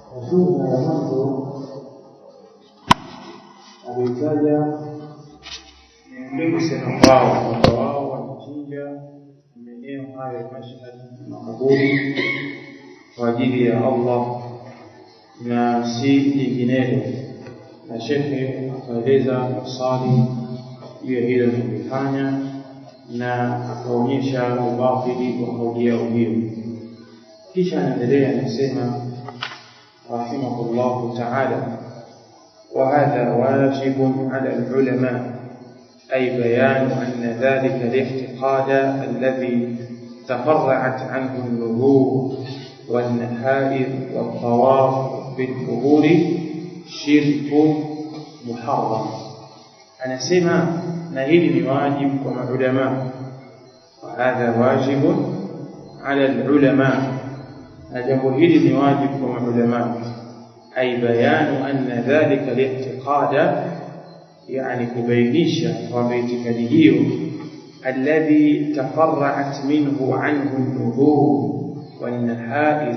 Sunna ya mwanzo alitaja ndio sema wao wanachinja maeneo hayo mashhad makaburi kwa ajili ya Allah na si vinginevyo. Na shekhe akaeleza masali hiyo tulifanya na akaonyesha ubafili wa kauli yao hiyo. Kisha anaendelea anasema rahimahullah ta'ala, وهذا واجب على العلماء، أي بيان أن ذلك الاعتقاد الذي تفرعت عنه النذور والنحائر والطواف بالقبور شرك محرم. أنا سمع نهيل واجب كما علماء، وهذا واجب على العلماء، هذا واجب كما علماء، أي بيان أن ذلك الاعتقاد يعني كبينيشا وبيتكاليه الذي تفرعت منه عنه النذور والنحائر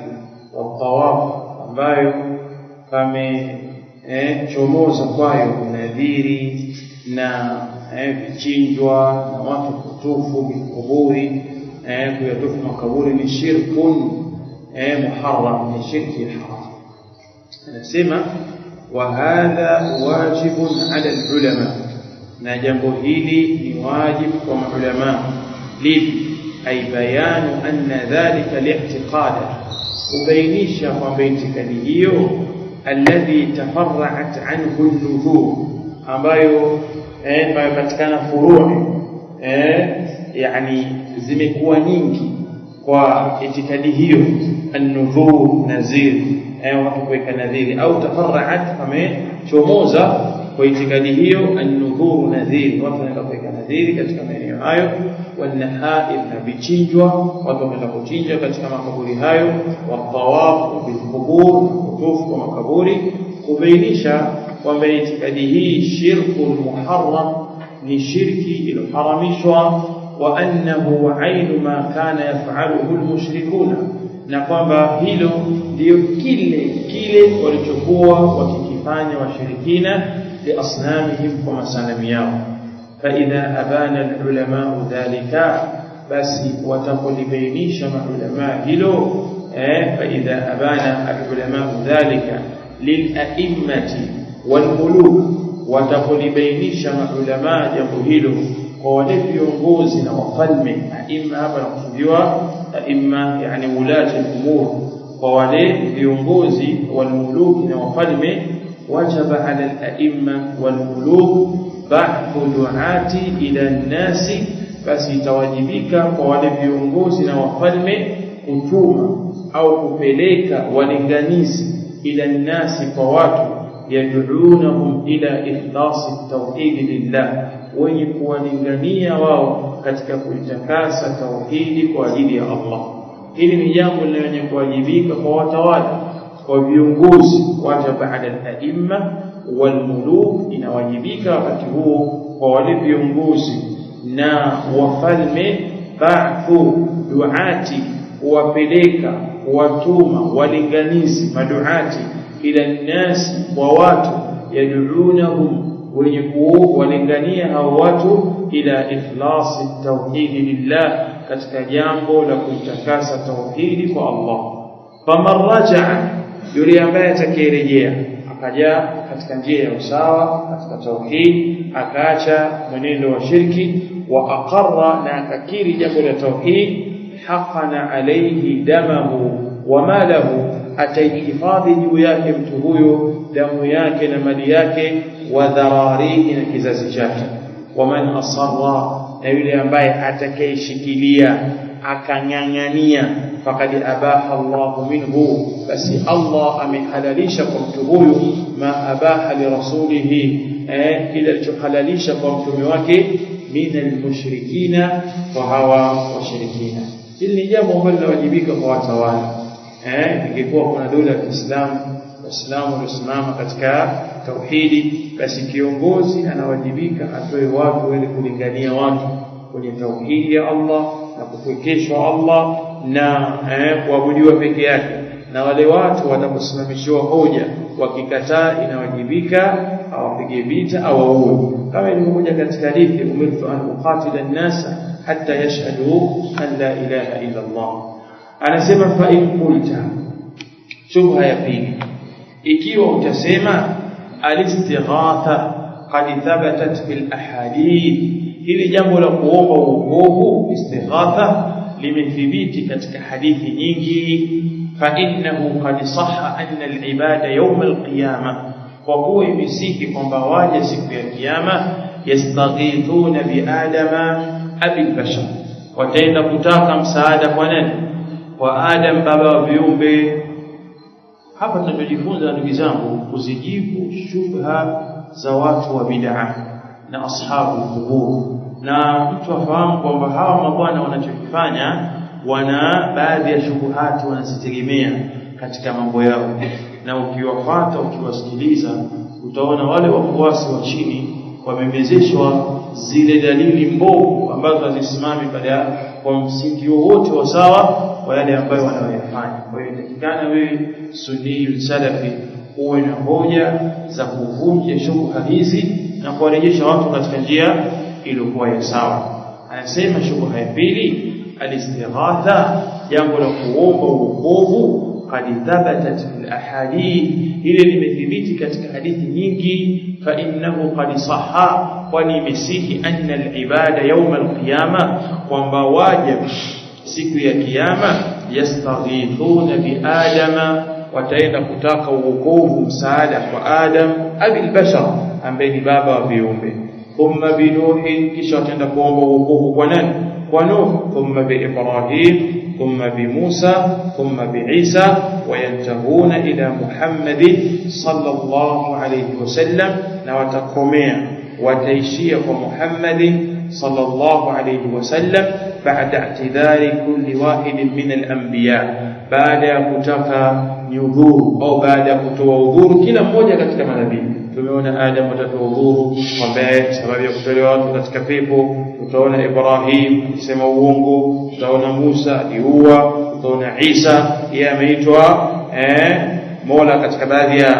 والطواف، ambayo chomoza kwayo nadhiri na vichinjwa na watu kutufu mikuburi kuyatufu makaburi ni shirkun muharram, ni shirki haram. Anasema وهذا واجب على العلماء، na jambo hili ni wajibu kwa maulama. Lipi? Ay bayanu anna dhalika li'tiqad, ubainisha kwamba itikadi hiyo alladhi tafarra'at anhu an-nuzur, ambayo patikana furui yani zimekuwa nyingi kwa itikadi hiyo. An-nuzur nazir, watu kuweka nadhiri, au tafarra'at chomoza kwa itikadi hiyo. An-nudhur nadhir, watu wanaenda kuweka nadhiri katika maeneo hayo. Wan-nahair, na vichinjwa, watu wanaenda kuchinja katika makaburi hayo. Wa-tawaf bil-qubur, kutufu kwa makaburi. Kubainisha kwamba itikadi hii shirkun muharram, ni shirki iliyoharamishwa. Wa annahu ainu ma kana yaf'aluhu al-mushrikuna, na kwamba hilo ndio kile walichokuwa wakikifanya washirikina liasnamihim, kwa masanamu yao. Faidha abana alulama dhalika, basi watakulibainisha maulama hilo. Faidha abana alulama dhalika lila'immati walmuluk, watakulibainisha maulama jambo hilo kwa wale viongozi na wafalme. Aima hapa nakusudiwa aima yani ulati al-umur, kwa wale viongozi walmuluki na wafalme. Wajaba ala al-aimma walmuluk ba'thu du'ati ila an-nasi, basi itawajibika kwa wale viongozi na wafalme kutuma au kupeleka walinganizi ila an-nasi, kwa watu, yad'unahum ila ikhlasi at-tauhid lillah, wenye kuwalingania wao katika kuitakasa tauhidi kwa ajili ya Allah. Hili ni jambo lenye kuwajibika kwa watawala, kwa viongozi. Wajaba ala al-aimma wal-muluk, inawajibika wakati huo kwa wale viongozi na wafalme. Ba'thu du'ati, kuwapeleka, kuwatuma walinganizi, maduati, ila nasi, kwa watu, yad'unahum, wenye kuwalingania hao watu, ila ikhlasi tauhidi lillah, katika jambo la kuitakasa tauhidi kwa Allah. Faman raja'a, yule ambaye atakayerejea akaja katika njia ya usawa katika tauhid, akaacha mwenendo wa shirki, wa aqarra, na akakiri jambo la tauhid, haqana alayhi damahu wa malahu, ataihifadhi juu yake mtu huyo damu yake na mali yake, wa dhararihi, na kizazi chake. Waman asarra, na yule ambaye atakayeshikilia akang'ang'ania, faqad abaha Allahu minhu, basi Allah amehalalisha kwa mtu huyu ma abaha li rasulihi, kile alichohalalisha kwa mtume wake, min almushrikina, kwa hawa washirikina. Hili ni jambo ambalo linawajibika kwa watawala. Ingekuwa kuna dola ya Kiislamu, Waislamu waliosimama katika tauhidi, basi kiongozi anawajibika atoe watu wale kulingania watu kwenye tauhidi ya Allah na kupwekeshwa Allah na kuabudiwa peke yake. na wale watu watakusimamishiwa hoja wakikataa inawajibika awapige vita au auwe, kama ilivyokuja katika hadithi umirtu an uqatila an-nasa hatta yashhadu an la ilaha illa Allah. Anasema fa in qulta, shubha ya pili, ikiwa utasema al-istighatha qad thabatat fil ahadith, hili jambo la kuomba wokovu istighatha limethibiti katika hadithi nyingi, fa innahu qad sahha anna al-ibada yawm al-qiyamah, kwa kuwa imesihi kwamba waje siku ya kiyama yastaghithuna bi adama abil bashar, wataenda kutaka msaada kwa nani? Kwa Adam, baba wa viumbe. Hapa tunajifunza ndugu zangu kuzijibu shubha za watu wa bid'ah na ashabu qubur, na mtu afahamu kwamba hawa mabwana wanachokifanya, wana baadhi ya shubuhati wanazitegemea katika mambo yao, na ukiwafuata ukiwasikiliza utaona wale wafuasi wa chini wamemezeshwa zile dalili mbovu ambazo hazisimami kwa msingi wowote wa sawa kwa yale ambayo wanayoyafanya. Kwa hiyo itakikana wewe sunni salafi uwe na hoja za kuvunja shubha hizi na kuwarejesha watu katika njia iliyokuwa ya sawa. Anasema shubha ya pili, al-istighatha, jambo la kuomba wokovu, qad thabatat fil ahadith, ile limethibiti katika hadithi nyingi, fa innahu qad sahha, kwani imesihi anna al-ibada yawm al-qiyama, kwamba waja siku ya kiyama yastaghithuna bi adama, wataenda kutaka wokovu msaada kwa Adam abil bashar, ambaye ni baba wa viumbe. Thumma bi Nuh, kisha wataenda kuomba wokovu kwa nani? Kwa Nuh. Thumma bi Ibrahim, thumma bi Musa, thumma bi Isa, wayantahuna ila Muhammadin sallallahu alayhi wasallam, na watakomea wataishia kwa Muhammadin sallallahu alayhi wasallam baada i'tidhari kulli wahidin min al-anbiya, baada ya kutaka nyudhuru au baada ya kutoa udhuru kila mmoja katika manabii. Tumeona Adam atatoa udhuru kwamba sababu ya kutolewa watu katika pepo, tutaona Ibrahim alisema uongo, tutaona Musa aliua, tutaona Isa yeye ameitwa Mola katika baadhi ya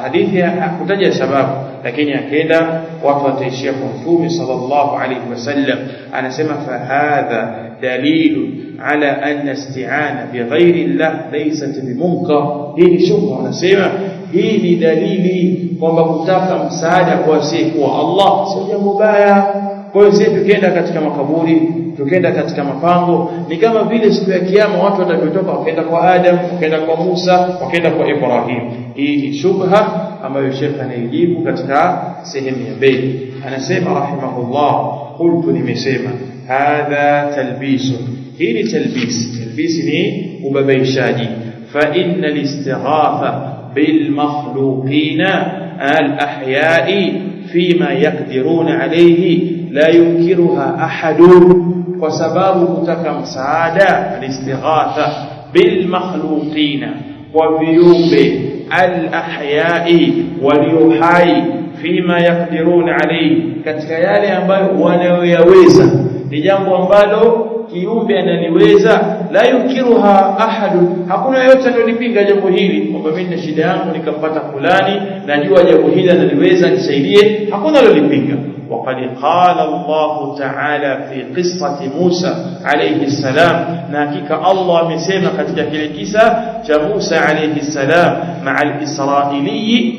hadithi hakutaja sababu, lakini akaenda watu wataishia kwa Mtume sallallahu alayhi wasallam. Anasema fa hadha dalil ala anna isti'ana bighayri Allah laysat bimunkar. Hii shubha, anasema hii ni dalili kwamba kutaka msaada kwa asiyekuwa Allah sio jambo baya. Kwa hiyo sisi tukienda katika makaburi, tukienda katika mapango, ni kama vile siku ya kiyama watu watakapotoka wakaenda kwa Adam, wakaenda kwa Musa, wakaenda kwa Ibrahim. Hii ni shubha ambayo Sheikh anaijibu katika sehemu ya mbele. Anasema rahimahullah, qultu, nimesema hadha talbisu, hii ni talbis. Talbis ni ubabaishaji. Fa inna al-istighatha bil makhluqina al-ahya'i fima yaqdiruna alayhi la yunkiruha ahadun, kwa sababu kutaka msaada al-istighatha bil makhluqina, kwa viumbe al-ahya'i, walio hai, fima yaqdiruna alayhi, katika yale ambayo wanayoyaweza, ni jambo ambalo kiumbe analiweza, la yunkiruha ahadun, hakuna yote anayolipinga jambo hili kwamba mimi na shida yangu nikampata fulani, najua jambo hili analiweza, nisaidie, hakuna alolipinga. وقد قال الله تعالى في قصة موسى عليه السلام، ناكيك الله مسيما katika kile kisa cha Musa alayhi salam مع الإسرائيلي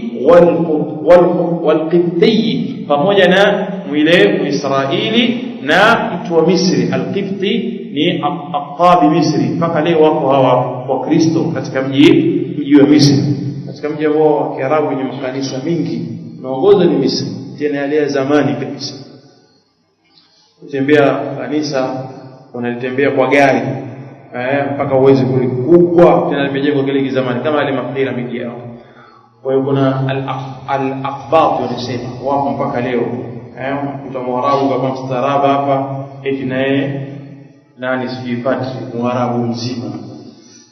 والقبطي، pamoja na yule Israeli na mtu wa Misri. Al-Qibti ni aqtabi Misri, mpaka leo wako hawa wa Kristo katika mji wa Misri, katika mji wa Kiarabu wenye makanisa mingi, naongoza ni Misri, tena yale zamani kabisa. Kutembea kanisa unalitembea kwa gari mpaka uweze kulikubwa, tena limejengwa kile zamani kama ile mapira mingi yao. Kwa hiyo kuna al-aqbat wanasema wapo mpaka leo. Mtu Mwarabu kama mstaaraba hapa eti naye nani sijipati Mwarabu mzima.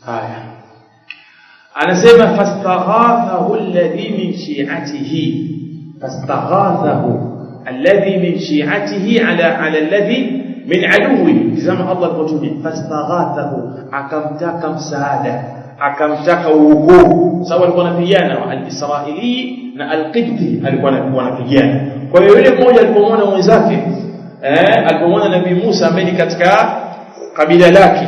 Haya, anasema fastaghathahu alladhi min shi'atihi, fastaghathahu alladhi min shi'atihi ala alladhi min aduwi. Tazama Allah alipotumia fastaghathahu, akamtaka msaada akamtaka uhukumu, sababu alikuwa anapigana al-Israili na al-Qibti, alikuwa anapigana. Kwa hiyo yule mmoja alipomwona mwenzake alipomwona Nabii Musa ambaye katika kabila lake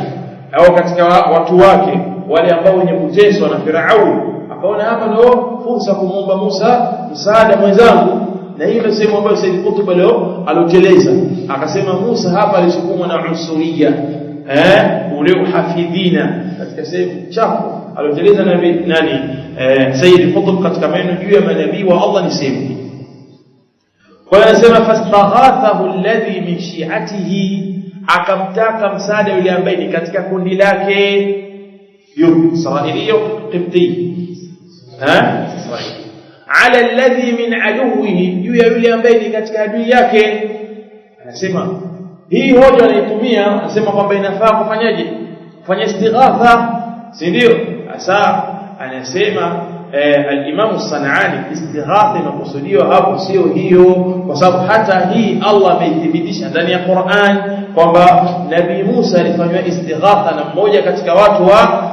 au katika watu wake wale ambao wenye kuteswa na Farao, akaona hapa ndio fursa kumuomba Musa msaada mwenzangu. Na hiyo ndio sehemu ambayo Said Qutb leo aloteleza, akasema Musa hapa alisukumwa na usuria ule uhafidhina katika sehemu chafu aloteleza nani Said Qutb katika maneno juu ya manabii wa Allah ni sehemu. Kwa hiyo anasema fastaghathahu alladhi min shi'atihi, akamtaka msaada yule ambaye ni katika kundi lake, Israili Qibti Israili, ala alladhi min aduwihi, juu ya yule ambaye ni katika adui yake. Anasema hii hoja anaitumia, anasema kwamba inafaa kufanyaje, kufanya istighatha, si ndio? Sasa anasema al-Imam As-San'ani istighatha inakusudiwa hapo sio hiyo, kwa sababu hata hii Allah ameithibitisha ndani ya Qur'an kwamba Nabii Musa alifanywa istighatha na mmoja katika watu wa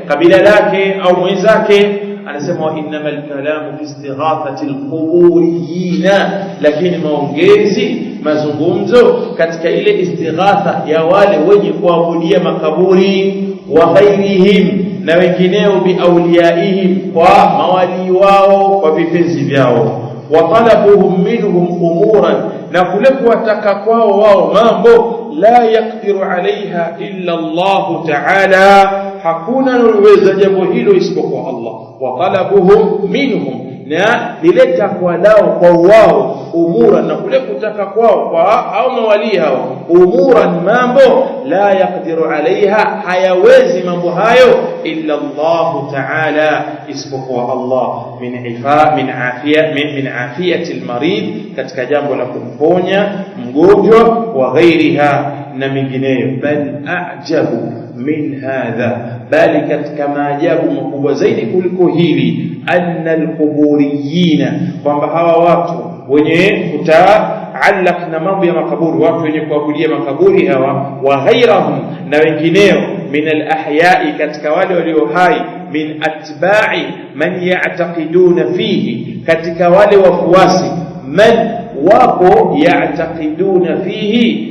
kabila lake au mwenzake. Anasema wa innamal kalamu fi istighathati al-quburiyina, lakini maongezi mazungumzo katika ile istighatha ya wale wenye kuabudia makaburi, wa ghairihim, na wengineo, bi awliyaihim, kwa mawali wao, kwa vipenzi vyao, wa talabuhum minhum umuran, na kule kuwataka kwao wao mambo la yaqdiru alaiha illa Allah ta'ala, hakuna anayeweza jambo hilo isipokuwa Allah. Wa talabuhum minhum, na lile takwa lao kwa wao, umuran, na kule kutaka kwao kwa hao mawali hao, umuran, mambo la yaqdiru alaiha, hayawezi mambo hayo illa Allah ta'ala, isipokuwa Allah, min afiyati almarid, katika jambo la kumponya mgonjwa, wa ghairiha, na mingineyo. Bal a'jabu min hadha, bali katika maajabu makubwa zaidi kuliko hili, anna alquburiyina, kwamba hawa watu wenye kutaallaq na mambo ya makaburi, watu wenye kuabudia makaburi hawa, wa ghairahum, na wengineo, min alahya'i, katika wale walio hai, min atba'i man ya'taqiduna fihi, katika wale wafuasi, man wapo ya'taqiduna fihi,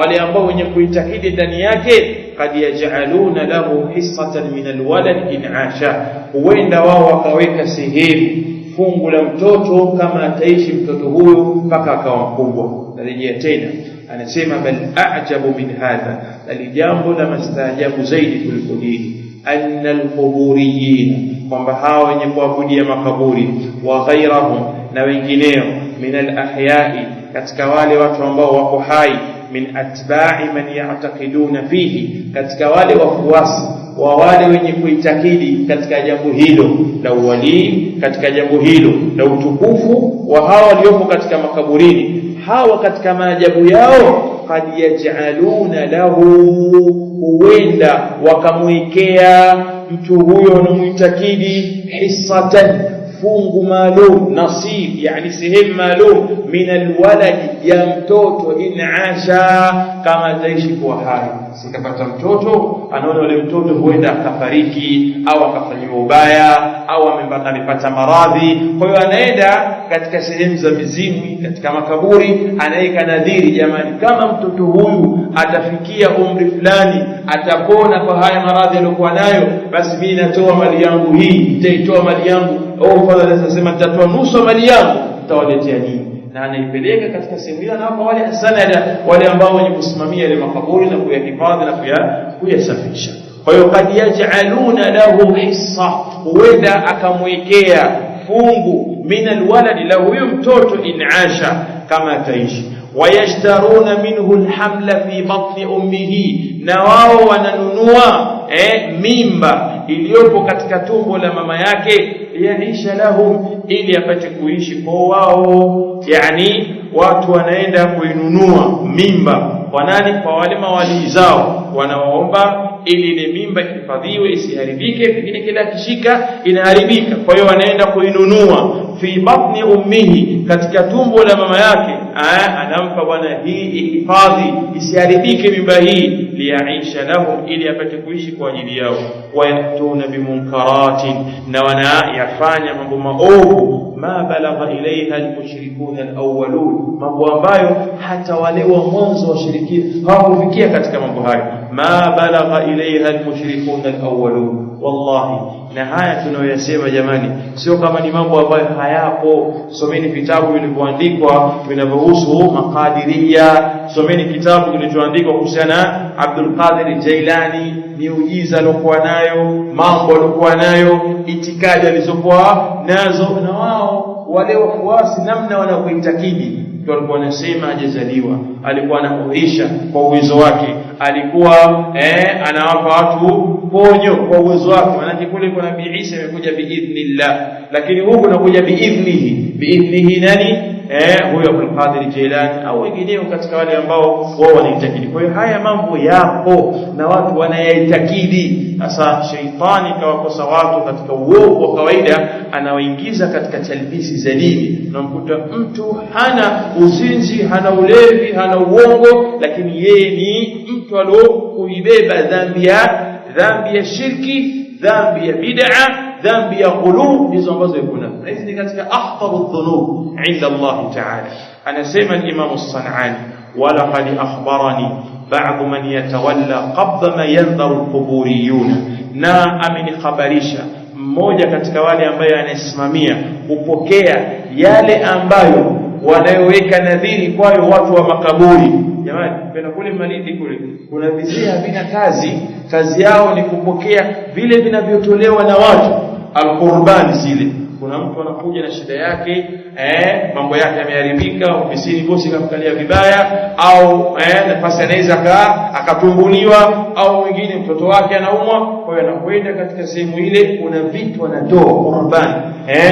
wale ambao wenye kuitakidi ndani yake, kad yaj'aluna lahu hissatan min alwalad in asha, huenda wao wakaweka sehemu fungu la mtoto kama ataishi mtoto huyo mpaka akawa mkubwa. Narejea tena, anasema bal a'jabu min hadha, bali jambo la mastaajabu zaidi kuliko hili, anna alquburiyin, kwamba hawa wenye kuabudia makaburi, wa ghairahum, na wengineo, min alahya'i, katika wale watu ambao wako hai, min atba'i man ya'taqiduna fihi, katika wale wafuasi wa wale wenye kuitakidi katika jambo hilo la uwali, katika jambo hilo la utukufu wa hawa waliopo katika makaburini. Hawa katika maajabu yao, kad yaj'aluna lahu, huenda wakamwekea mtu huyo na muitakidi, hissatan, fungu maalum, nasib, yani sehemu maalum, min alwalad, ya mtoto, in asha, kama ataishi kuwa hai. Sikapata mtoto, anaona yule mtoto huenda akafariki au akafanywa ubaya au amepata maradhi, kwa hiyo anaenda katika sehemu za mizimu, katika makaburi, anaika nadhiri, jamani, kama mtoto huyu atafikia umri fulani, atapona kwa haya maradhi aliyokuwa nayo, basi mimi natoa mali yangu hii, nitaitoa mali yangu, au fadhali anasema nitatoa nusu mali yangu, nitawaletea nyinyi, na anaipeleka katika sehemu ile, na hapa wale sanada, wale ambao wenye kusimamia ile makaburi na kuyahifadhi na kuyasafisha. Kwa hiyo kad yaj'aluna lahu hissa, huenda akamwekea fungu, min alwalad, la huyo mtoto, in asha, kama ataishi, wayashtaruna minhu alhamla fi batni ummihi, na wao wananunua mimba iliyopo katika tumbo la mama yake, yaisha lahum, ili apate kuishi kwa wao. Yani watu wanaenda kuinunua mimba kwa nani? Kwa wale mawali zao, wanaomba ili ile mimba ihifadhiwe isiharibike, pengine kila kishika inaharibika, kwa hiyo wanaenda kuinunua fi batni ummihi, katika tumbo la mama yake, anampa bwana hii hifadhi isiharibike mimba hii, liyaisha lahum, ili apate kuishi kwa ajili yao. Wayatuna bimunkaratin, na wanayafanya mambo maovu, ma balagha ilaiha almushrikun alawwalun, mambo ambayo hata wale wa mwanzo washirikina hawakufikia katika mambo hayo. Ma balagha ilaiha almushrikun alawwalun. Wallahi, na haya tunayoyasema jamani, sio kama ni mambo ambayo hayapo. Someni vitabu vilivyoandikwa vinavyohusu makadiria, someni kitabu kilichoandikwa kuhusiana Abdul Qadir Jailani, miujiza aliyokuwa nayo, mambo aliyokuwa nayo, itikadi alizokuwa nazo, na wao wale wafuasi namna wanavyoitakidi. Walikuwa wanasema hajazaliwa, alikuwa anahuisha kwa uwezo wake, alikuwa anawapa watu ponyo kwa uwezo wake. Maana kule kwa Nabii Isa imekuja biidhnillah, lakini huko unakuja biidhnihi nani? Huyo Abdul Qadir Jilani au wengineo katika wale ambao wao wanaitakidi. Kwa hiyo haya mambo yapo na watu wanayaitakidi. Sasa shaitani kawakosa watu katika uovu wa kawaida, anawaingiza katika talbisi za dini. Unamkuta mtu hana uzinzi, hana ulevi, hana uongo, lakini yeye ni mtu aliyokuibeba dhambi ya shirki, dhambi ya bid'a, dhambi ya ghulu, hizo ambazo yakuna. Hizi ni katika akhtaru dhunub inda Allah ta'ala. Anasema al-Imam as-San'ani, wala qad akhbarani ba'd man yatawalla qabla ma yanzaru al-quburiyun, na amenikhabarisha mmoja katika wale ambaye anasimamia kupokea yale ambayo wanayoweka nadhiri kwayo watu wa makaburi. Jamani, kuna kule Malindi kule kuna vizee havina kazi yao ni kupokea vile vinavyotolewa na watu al-qurban zile. Kuna mtu anakuja na shida yake, mambo yake yameharibika, ofisini bosi kamkalia vibaya, au nafasi anaweza akatumbuliwa, au mwingine mtoto wake anaumwa. Kwa hiyo anakwenda katika sehemu ile, kuna vitu wanatoa qurban,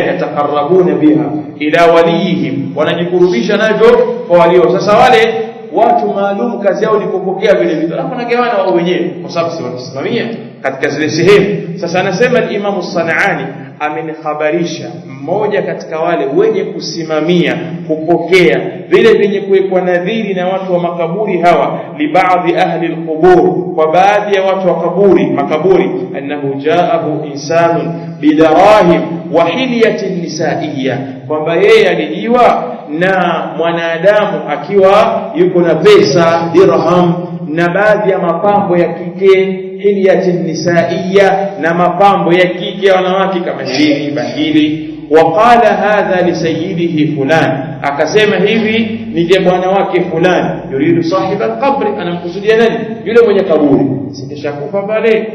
yatakarabuna biha ila waliyihim, wanajikurubisha navyo kwa walio. Sasa wale watu maalum kazi yao ni kupokea vile vitu, alafu wanagawana wao wenyewe kwa sababu si wanasimamia katika zile sehemu. Sasa anasema al-Imam as-San'ani, amenikhabarisha mmoja katika wale wenye kusimamia kupokea vile vyenye kuwekwa nadhiri na watu wa makaburi hawa, li baadhi ahli al-qubur, kwa baadhi ya watu wa makaburi, annahu jaahu insanun bidarahim wa hilyatin nisaiyya, kwamba yeye alijiwa na mwanadamu akiwa yuko na pesa, dirham, na baadhi ya mapambo ya kike, hilyatin nisaiyya, na mapambo ya kike wanawake kama hivi bahili. Waqala hadha li sayyidihi fulan, akasema hivi ni bwana wake fulani, yuridu sahiba al-qabr, anamkusudia nani? Yule mwenye kaburi. Sikishakufa pale,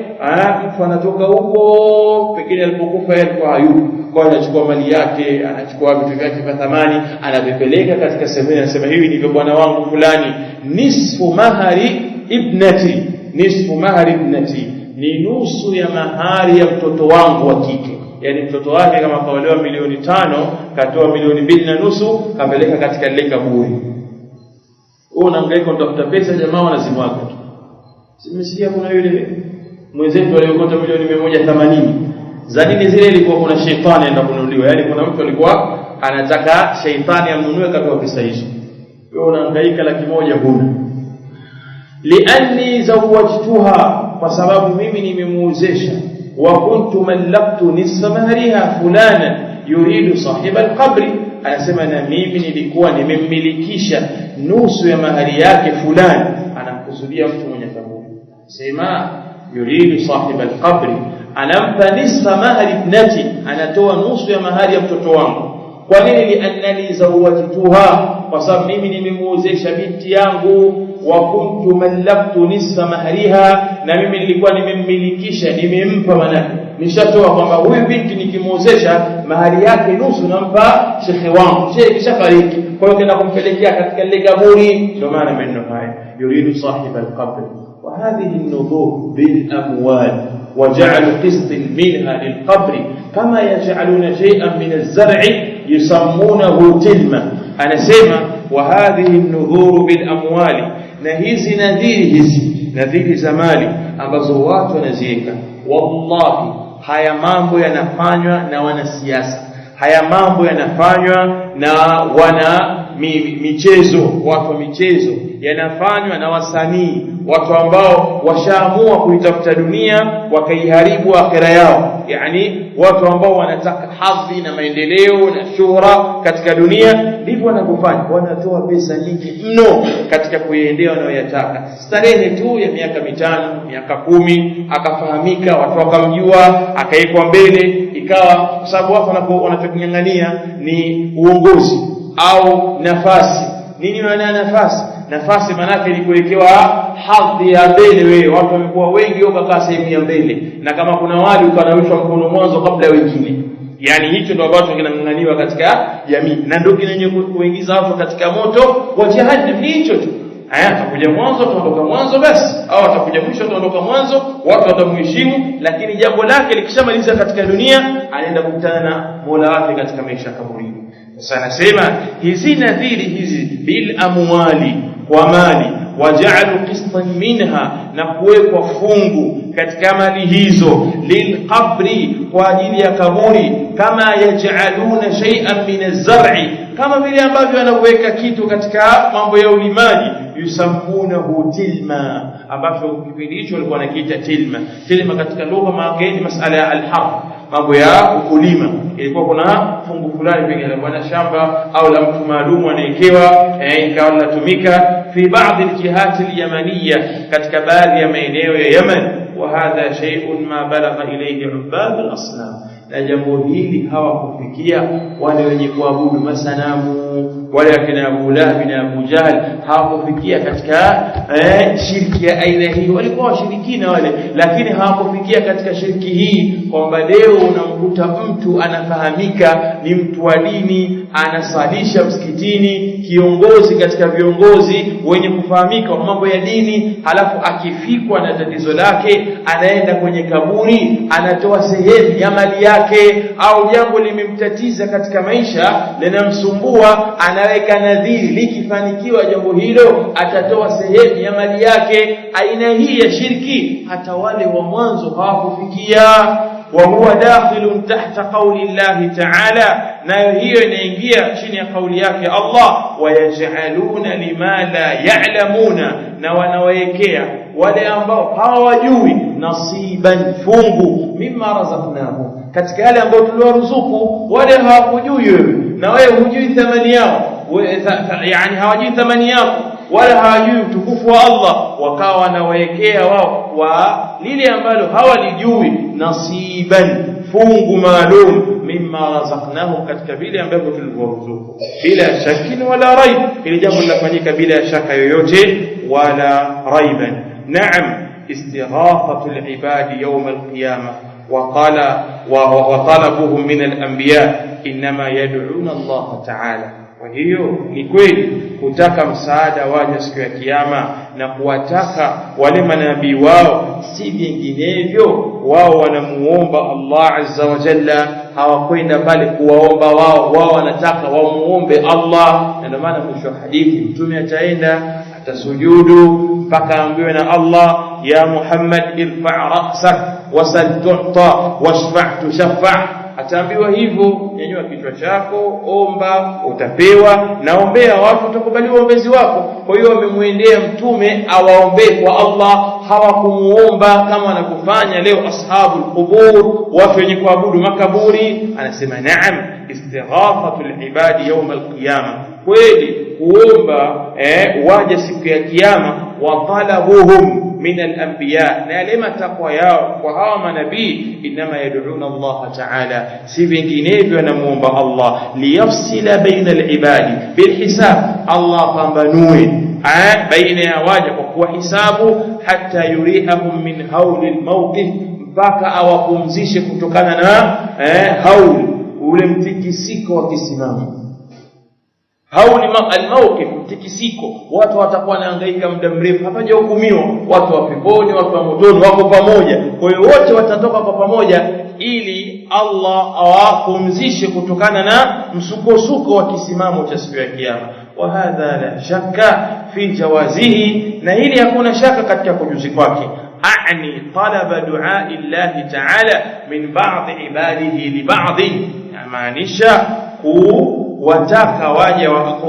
mtu anatoka huko, pekee alipokufa alikuwa hayupo, kwa anachukua mali yake, anachukua vitu vyake vya thamani, anavipeleka katika sehemu, anasema hivi ni bwana wangu fulani, nisfu mahari ibnati, ni nusu ya mahari ya mtoto wangu wa kike. Yani mtoto wake kama kaolewa 5,000,000, katoa 2,500,000, kapeleka katika lile kaburi. Unahangaika kutafuta pesa, jamaa wanazimwaga tu. Simesikia kuna yule mwenzetu aliyokota 180,000. Za nini zile? Ilikuwa kuna shetani anaenda kununuliwa. Yani kuna mtu alikuwa anataka shetani amnunue katoa pesa hizo. Wewe unahangaika 100,000 huna. Lianni zawajtuha, kwa sababu mimi nimemuozesha. Wa kuntu mallaktu nisfa mahriha fulana yuridu sahiba al-qabri, anasema na mimi nilikuwa nimemmilikisha nusu ya mahari yake fulani, anamkusudia mtu mwenye kaburi. Sema yuridu sahiba al-qabri, anampa nisfa mahari ibnati, anatoa nusu ya mahari ya mtoto wangu. Kwa nini? Liannani zawajtuha, kwa sababu mimi nimemuozesha binti yangu. Wa kuntu mallaktu nisfa mahriha, na mimi nilikuwa nimemmilikisha, nimempa, maana nishatoa kwamba huyu binti nikimuozesha mahari yake nusu nampa shekhe wangu, shekhe kishafariki, kwa hiyo tena kumpelekea katika ile kaburi. Ndio maana maneno haya yuridu sahiba al-qabr. Wa hadhihi an-nudhur bil amwal wa ja'alu qistan minha lil-qabr kama yaj'aluna shay'an min az-zar'i yusammunahu tilma. Anasema wa hadhihi an-nudhur bil amwali, na hizi nadhiri za mali ambazo watu wanaziweka, wallahi haya mambo yanafanywa na wanasiasa. haya mambo yanafanywa na wana michezo, watu wa michezo, yanafanywa na wasanii, watu ambao washaamua kuitafuta dunia wakaiharibu akhira yao. Yani watu ambao wanataka hadhi na maendeleo na shuhura katika dunia, ndivyo wanavyofanya. Wanatoa pesa nyingi mno katika kuiendea wanayoyataka. Starehe tu ya miaka 5, miaka 10, akafahamika, watu wakamjua, akaekwa mbele, ikawa kwa sababu watu wanachokingangania ni uongozi au nafasi. Nini maana nafasi? Nafasi manake ni kuwekewa hadhi ya mbele. Wewe watu wamekuwa wengi ukakaa sehemu ya mbele, na kama kuna wali ukanawishwa mkono mwanzo kabla ya wengine. Yani hicho ndio ambacho kinang'ang'aniwa katika jamii, na ndio kinyenye kuingiza watu katika moto wa jahannam. Hicho tu atakuja mwanzo tuondoka mwanzo basi, au atakuja mwisho tuondoka mwanzo, watu watamheshimu, lakini jambo lake likishamaliza katika dunia anaenda kukutana na Mola wake katika maisha kaburini. Sasa nasema hizi nadhiri hizi bil amwali, kwa mali, waja'alu qistan minha, na kuwekwa fungu katika mali hizo, lilqabri, kwa ajili ya kaburi, kama yaj'aluna shay'an min az-zar'i, kama vile ambavyo wanaweka kitu katika mambo ya ulimaji, yusammunahu tilma, ambacho kipindi hicho walikuwa wanakiita tilma. Tilma katika lugha maana ni masala ya al-harb, mambo ya ukulima. Ilikuwa kuna fungu fulani pengine bwana shamba au la mtu maalum anaekewa, ikawa linatumika fi baadhi al-jihati al-yamaniyya, katika baadhi ya maeneo ya Yemen. Wa hadha shay'un ma balagha ilayhi ubad al-asnam, na jambo hili hawakufikia wale wenye kuabudu masanamu, wale akina Abu Lahab na Abu Jahl, hawakufikia katika shirki ya aina hii. Walikuwa washirikina wale, lakini hawakufikia katika shirki hii, kwamba leo unamkuta mtu anafahamika ni mtu wa dini, anasalisha msikitini, kiongozi katika viongozi wenye kufahamika wa mambo ya dini, halafu akifikwa na tatizo lake anaenda kwenye kaburi, anatoa sehemu ya mali yake, au jambo limemtatiza katika maisha linamsumbua, anaweka nadhiri, likifanikiwa jambo hilo atatoa sehemu ya mali yake. Aina hii ya shirki hata wale wa mwanzo hawakufikia. Wa huwa dakhilun tahta qawli Allah ta'ala, nayo hiyo inaingia chini ya kauli yake Allah, wayaj'aluna lima la ya'lamuna, na wanawekea wale ambao hawajui, nasiban, fungu, mimma razaqnahum, katika yale ambao tuliwaruzuku. Wale hawakujui wewe, na wewe hujui thamani yao, yani hawajui thamani yako wala hawajui utukufu wa Allah, wakawa wanawekea wao wa lile ambalo hawalijui, nasiban, fungu maalum, mimma razaqnahum, katika vile ambavyo tulivyoruzuku, bila shakkin wala raib, ili jambo linafanyika bila shaka yoyote wala raiban. Naam, istighathatu al-ibadi yawm al-qiyamah, وطلبهم من الأنبياء إنما يدعون الله تعالى. Kwa hiyo ni kweli kutaka msaada waje siku ya kiyama na kuwataka wale manabii wao, si vinginevyo wao wanamuomba Allah azza wa jalla. Hawakwenda pale kuwaomba wao, wanataka wamuombe Allah. Na ndio maana mwisho hadithi mtume ataenda, atasujudu mpaka ambiwe na Allah, ya Muhammad irfa' ra'sak wasal tu'ta washfa' tushaffa. Ataambiwa hivyo, nyanyua kichwa chako, omba utapewa, naombea watu utakubaliwa uombezi wako. Kwa hiyo wamemuendea mtume awaombee kwa Allah, hawakumuomba kama wanakufanya leo ashabul qubur, watu wenye kuabudu makaburi. Anasema naam, istighathatul ibadi yawm al-qiyamah, kweli kuomba waje siku ya kiyama, wa talabuhum min al-anbiya, na yale matakwa yao kwa hawa manabii, inma yad'una Allah ta'ala, si vinginevyo wanamuomba Allah, liyafsila baina al-ibadi bilhisab, Allah pambanue baina ya waja kwa kuhisabu, hatta yurihahum min hawl al-mawqif, mpaka awapumzishe kutokana na haul, ule mtikisiko wa kisimamo. Hauli al-mawqif, mtikisiko. Watu watakuwa wanahangaika muda mrefu, hapajahukumiwa, watu wa peponi, watu wa motoni wako pamoja. Kwa hiyo wote watatoka kwa pamoja, ili Allah awapumzishe kutokana na msukosuko wa kisimamo cha siku ya kiyama. Wa hadha la shakka fi jawazihi, na hili hakuna shaka katika kujuzi kwake. Aani talaba du'a Allah ta'ala min ba'd ibadihi li ba'd, maanisha kuwataka waja wa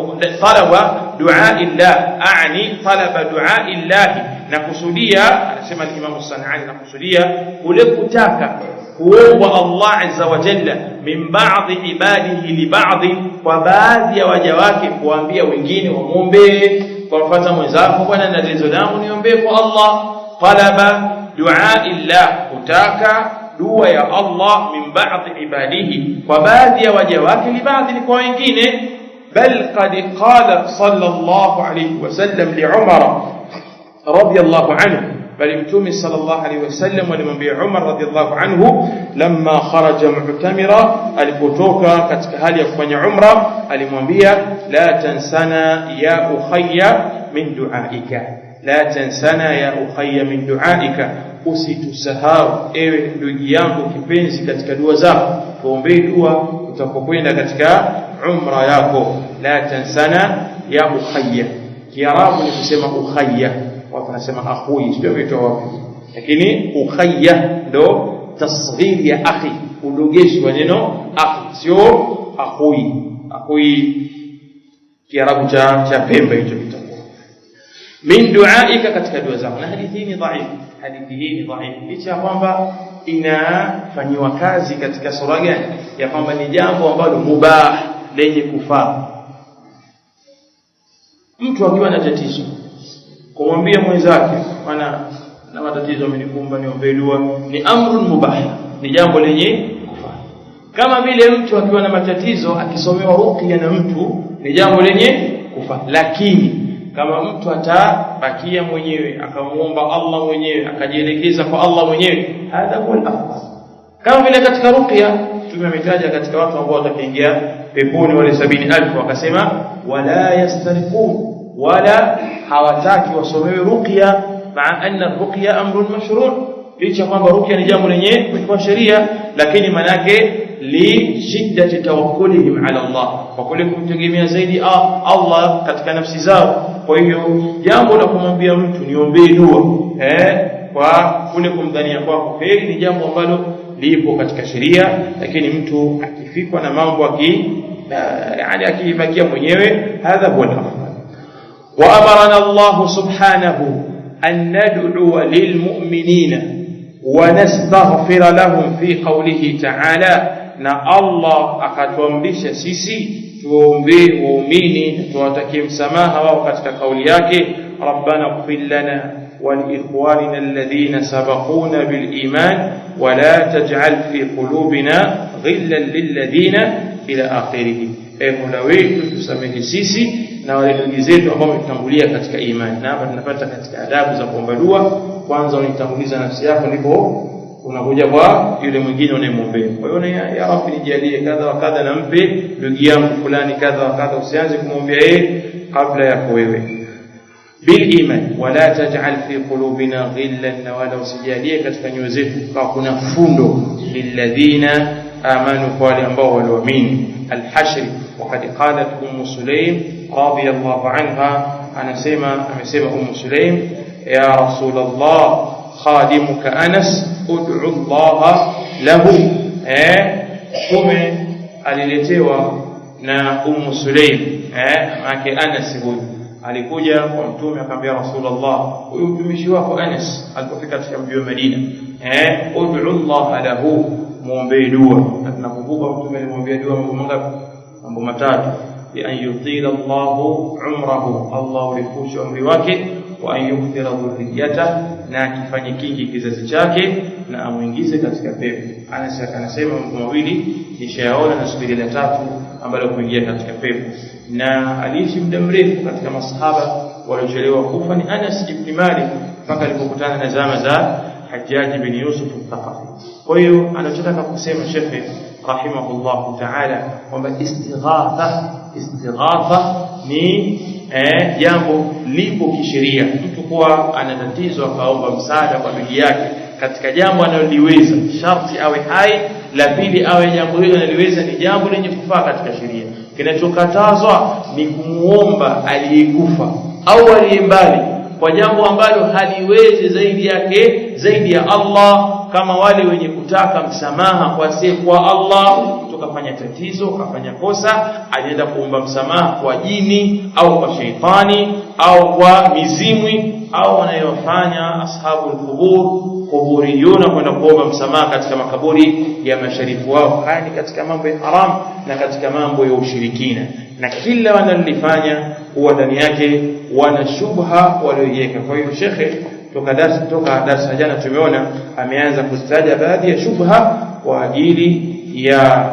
talaba du'a illah, aani talaba du'a illah, na kusudia, anasema al-Imam As-San'ani, na kusudia kule kutaka kuomba Allah azza wa jalla min ba'dhi ibadihi li ba'dhi, kwa baadhi ya waja wake kuambia wengine wamuombe. Kwa mfano mwenzako, bwana na tatizo langu niombe kwa Allah. Talaba du'a illah, kutaka dua ya Allah min ba'dhi ibadihi, kwa baadhi ya waja wake, li ba'dhi, ni kwa wengine. Bal qad qala sallallahu alayhi wasallam li Umar radiyallahu anhu, bali Mtume sallallahu alayhi wasallam alimwambia Umar radiyallahu anhu, lamma kharaja mu'tamira, alipotoka katika hali ya kufanya umra, alimwambia la tansana ya ukhayya min du'aika, la tansana ya ukhayya min du'aika, usitusahau ewe ndugu yangu kipenzi katika dua zako. Tuombe dua utapokwenda katika umra yako. La tansana ya ukhayya, Kiarabu ni kusema ukhayya, watu wanasema akhui, sio vitu wapi, lakini ukhayya ndo tasghir ya akhi, udogeshi wa neno akhi, sio akhui. Akhui Kiarabu cha Pemba hicho kitakuwa min du'aika, katika dua zako. Na hadithi hii ni dhaifu, hadithi hii ni dhaifu, licha ya kwamba inafanywa kazi katika sura gani ya kwamba ni jambo ambalo mubah, lenye kufaa. Mtu akiwa na tatizo, kumwambia mwenzake bwana na matatizo amenikumba niombe dua, ni amrun mubah, ni jambo lenye kufaa. Kama vile mtu akiwa na matatizo akisomewa ruqya na mtu, ni jambo lenye kufaa. Lakini kama mtu atabakia mwenyewe akamuomba Allah mwenyewe, akajielekeza kwa Allah mwenyewe, hadha huwa al-afdal. Kama vile katika ruqya tumemtaja katika watu ambao wataingia peponi wale 70,000, wakasema wala yastariqun, wala hawataki wasomewe ruqya, maa anna ruqya amrun mashru', licha kwamba ruqya ni jambo lenye kwa sheria, lakini manake li shiddati tawakkulihim ala Allah, kwa kule kumtegemea zaidi Allah katika nafsi zao. Kwa hiyo jambo la kumwambia mtu niombe dua kwa kule kumdhania kwako heri, ni jambo ambalo lipo katika sheria. Lakini mtu akifikwa na mambo yani akibakia mwenyewe, hadha huwa al-afdal. Wa amarana Allah subhanahu an nad'u lilmu'minina wa nastaghfira lahum fi qawlihi ta'ala, na Allah akatuamrisha sisi tuombe waumini, tuwatakie msamaha wao katika kauli yake, rabbana ighfir lana wa li ikhwanina alladhina sabaquna bil iman wa la taj'al fi qulubina ghillan lil ladhina ila akhirih. Mola wetu tusamehe sisi na wale ndugu zetu ambao wametangulia katika imani. Na hapa tunapata katika adabu za kuomba dua, kwanza unitanguliza nafsi yako, ndipo unakuja kwa yule mwingine unayemwombea. Kwa hiyo ya Rabbi nijalie kadha wa kadha, na mpe ndugu yangu fulani kadha wa kadha, usianze kumwombea yeye kabla yako wewe. Bil iman wala taj'al fi qulubina ghillan, wala usijalie katika nyoyo zetu kwa kuna fundo lilladhina amanu, kwa wale ambao waliamini. Al-Hashr. Waqad qalat Sulaym radiyallahu anha, amesema Sulaym, ya Rasulullah khadimuka Anas ud'u Allah lahu. Kume aliletewa na Sulaym, maana Anas huyu alikuja kwa mtume akamwambia Rasulullah, huyu mtumishi wako Anas alipofika katika mji wa Madina, ud'u Allah lahu, muombe dua. Na tunakumbuka mtume alimwambia dua mambo matatu: bi an yutila Allahu umrahu, Allah ulifusha umri wake, wa an yukthira dhurriyyata, na akifanye kingi kizazi chake, na amuingize katika pepo. Anasema mambo mawili nishayaona, na subiri la tatu ambalo kuingia katika pepo. Na aliishi muda mrefu katika masahaba waliochelewa kufa ni Anas ibn Malik, mpaka alipokutana na zama za Hajjaj bin Yusuf al-Thaqafi. Kwa hiyo anachotaka kusema Sheikh rahimahullah ta'ala kwamba istighatha ni jambo lipo kisheria. Mtu kwa ana tatizo akaomba msaada kwa ndugu yake katika jambo analoliweza, sharti awe hai, la pili awe jambo hilo analiweza, ni jambo lenye kufaa katika sheria. Kinachokatazwa ni kumuomba aliyekufa au aliyembali kwa jambo ambalo haliwezi zaidi ya Allah, kama wale wenye kutaka msamaha kwa asiyekuwa Allah. Tukafanya tatizo, kafanya kosa, anaenda kuomba msamaha kwa jini au kwa sheitani au kwa mizimwi au wanayofanya ashabul qubur, kuburiyuna, kwenda kuomba msamaha katika makaburi ya masharifu wao. Haya ni katika mambo ya haram na katika mambo ya ushirikina, na kila wanalifanya huwa ndani yake wana shubha walioiweka. Kwa hiyo shekhe toka darasa jana tumeona ameanza kuzitaja baadhi ya shubha kwa ajili ya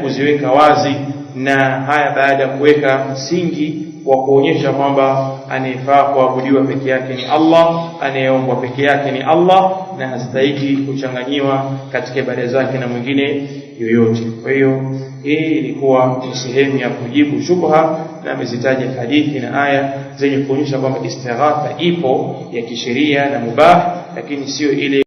kuziweka wazi, na haya baada ya kuweka msingi wa kuonyesha kwamba anayefaa kuabudiwa peke yake ni Allah, anayeombwa peke yake ni Allah, na hastahili kuchanganyiwa katika ibada zake na mwingine yoyote. Kwa hiyo hii ilikuwa ni sehemu ya kujibu shubha, na amezitaja hadithi na aya zenye kuonyesha kwamba istighatha ipo ya kisheria na mubah, lakini sio ile